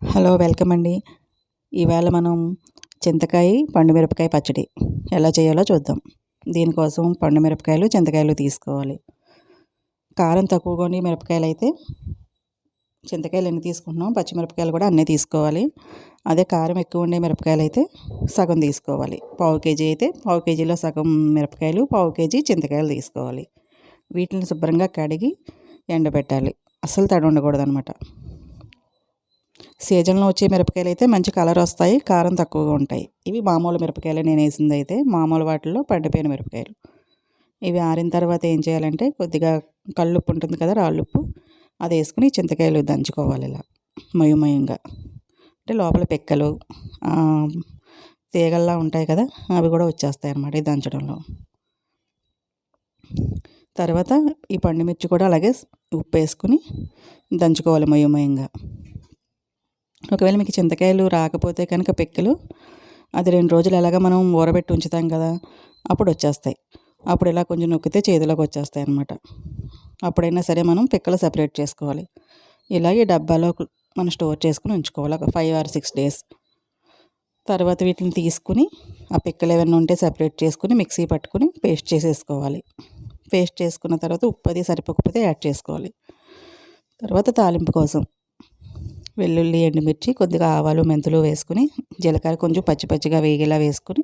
Hello, welcome అండి. ఇవాళ మనం చింతకాయ పండుమిరపకాయ పచ్చడి ఎలా చేయాలో చూద్దాం. దీనికోసం పండుమిరపకాయలు చింతకాయలు తీసుకోవాలి. కారం తక్కువగా ఉండే మిరపకాయలు అయితే చింతకాయలు ఎన్ని తీసుకుంటున్నాం, పచ్చిమిరపకాయలు కూడా అన్నీ తీసుకోవాలి. అదే కారం ఎక్కువ ఉండే మిరపకాయలు అయితే సగం తీసుకోవాలి. పావు కేజీ అయితే పావు కేజీలో సగం మిరపకాయలు, పావు కేజీ చింతకాయలు తీసుకోవాలి. వీటిని శుభ్రంగా కడిగి ఎండబెట్టాలి. అస్సలు తడి ఉండకూడదు అనమాట. సీజన్లో వచ్చే మిరపకాయలు అయితే మంచి కలర్ వస్తాయి, కారం తక్కువగా ఉంటాయి. ఇవి మామూలు మిరపకాయలు నేను వేసింది అయితే మామూలు వాటిల్లో పండిపోయిన మిరపకాయలు. ఇవి ఆరిన తర్వాత ఏం చేయాలంటే కొద్దిగా కల్లుప్పు ఉంటుంది కదా, రాళ్ళుప్పు, అది వేసుకుని చింతకాయలు దంచుకోవాలి ఇలా మయంగా. అంటే లోపల పిక్కలు తీగల్లా ఉంటాయి కదా, అవి కూడా వచ్చేస్తాయి అన్నమాట ఈ దంచడంలో. తర్వాత ఈ పండుమిర్చి కూడా అలాగే ఉప్పు వేసుకుని దంచుకోవాలి మయంగా. ఒకవేళ మీకు చింతకాయలు రాకపోతే కనుక పిక్కలు, అది 2 రోజులు ఎలాగ మనం ఊరబెట్టి ఉంచుతాం కదా, అప్పుడు వచ్చేస్తాయి. అప్పుడు ఇలా కొంచెం నొక్కితే చేతిలోకి వచ్చేస్తాయి అన్నమాట. అప్పుడైనా సరే మనం పిక్కలు సెపరేట్ చేసుకోవాలి. ఇలాగే డబ్బాలో మనం స్టోర్ చేసుకుని ఉంచుకోవాలి ఒక 5 or 6 days. తర్వాత వీటిని తీసుకుని ఆ పిక్కలు ఏమైనా ఉంటే సెపరేట్ చేసుకుని మిక్సీ పట్టుకుని పేస్ట్ చేసేసుకోవాలి. పేస్ట్ చేసుకున్న తర్వాత ఉప్పు అది సరిపోకపోతే యాడ్ చేసుకోవాలి. తర్వాత తాలింపు కోసం వెల్లుల్లి, ఎండుమిర్చి, కొద్దిగా ఆవాలు, మెంతులు వేసుకుని జీలకర్ర కొంచెం పచ్చిగా వేగేలా వేసుకుని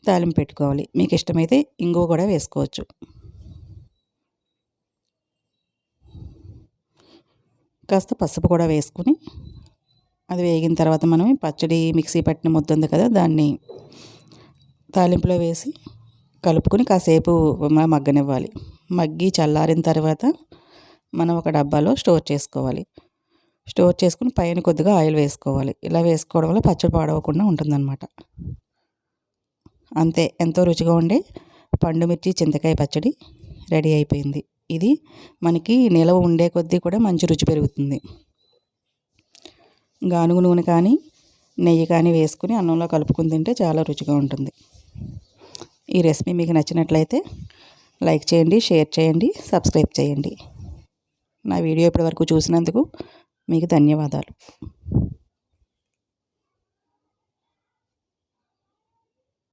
తాలింపు పెట్టుకోవాలి. మీకు ఇష్టమైతే ఇంగువ కూడా వేసుకోవచ్చు. కాస్త పసుపు కూడా వేసుకుని అది వేగిన తర్వాత మనం పచ్చడి మిక్సీ పట్టిన ముద్ద ఉంది కదా, దాన్ని తాలింపులో వేసి కలుపుకొని కాసేపు మగ్గనివ్వాలి. మగ్గి చల్లారిన తర్వాత మనం ఒక డబ్బాలో స్టోర్ చేసుకోవాలి. స్టోర్ చేసుకుని పైన కొద్దిగా ఆయిల్ వేసుకోవాలి. ఇలా వేసుకోవడం వల్ల పచ్చడి పాడవకుండా ఉంటుందన్నమాట. అంతే, ఎంతో రుచిగా ఉండే పండుమిర్చి చింతకాయ పచ్చడి రెడీ అయిపోయింది. ఇది మనకి నిలవ ఉండే కొద్దీ కూడా మంచి రుచి పెరుగుతుంది. గానుగ నూనె కానీ నెయ్యి కానీ వేసుకుని అన్నంలో కలుపుకుని తింటే చాలా రుచిగా ఉంటుంది. ఈ రెసిపీ మీకు నచ్చినట్లయితే లైక్ చేయండి, షేర్ చేయండి, సబ్స్క్రైబ్ చేయండి. నా వీడియో ఇప్పటివరకు చూసినందుకు మీకు ధన్యవాదాలు.